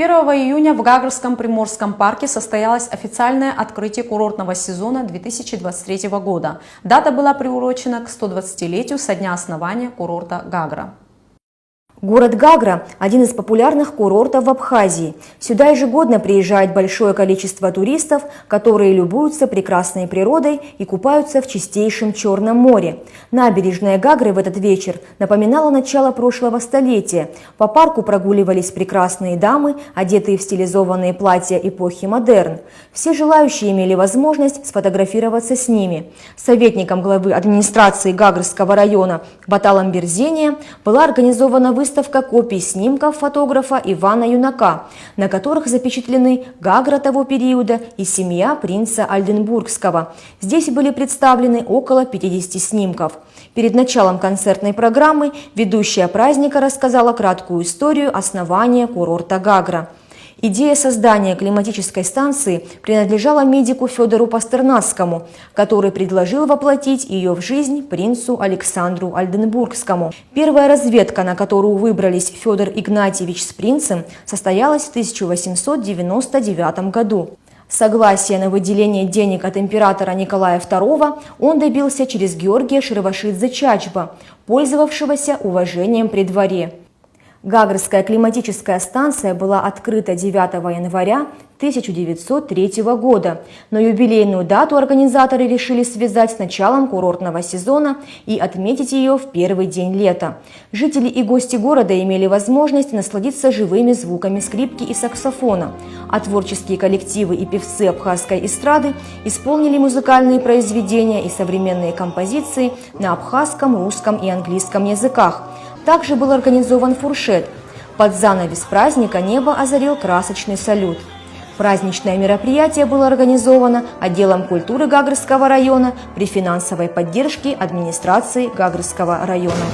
1 июня в Гагрском Приморском парке состоялось официальное открытие курортного сезона 2023 года. Дата была приурочена к 120-летию со дня основания курорта Гагра. Город Гагра – один из популярных курортов в Абхазии. Сюда ежегодно приезжает большое количество туристов, которые любуются прекрасной природой и купаются в чистейшем Черном море. Набережная Гагры в этот вечер напоминала начало прошлого столетия. По парку прогуливались прекрасные дамы, одетые в стилизованные платья эпохи модерн. Все желающие имели возможность сфотографироваться с ними. Советником главы администрации Гагрского района Баталом Берзения была организована выставка копий снимков фотографа Ивана Юнака, на которых запечатлены Гагра того периода и семья принца Ольденбургского. Здесь были представлены около 50 снимков. Перед началом концертной программы ведущая праздника рассказала краткую историю основания курорта Гагра. Идея создания климатической станции принадлежала медику Федору Пастернацкому, который предложил воплотить ее в жизнь принцу Александру Ольденбургскому. Первая разведка, на которую выбрались Федор Игнатьевич с принцем, состоялась в 1899 году. Согласия на выделение денег от императора Николая II он добился через Георгия Шервашидзе-Чачба, пользовавшегося уважением при дворе. Гагрская климатическая станция была открыта 9 января 1903 года, но юбилейную дату организаторы решили связать с началом курортного сезона и отметить ее в первый день лета. Жители и гости города имели возможность насладиться живыми звуками скрипки и саксофона, а творческие коллективы и певцы абхазской эстрады исполнили музыкальные произведения и современные композиции на абхазском, русском и английском языках. Также был организован фуршет. Под занавес праздника небо озарил красочный салют. Праздничное мероприятие было организовано отделом культуры Гагрского района при финансовой поддержке администрации Гагрского района.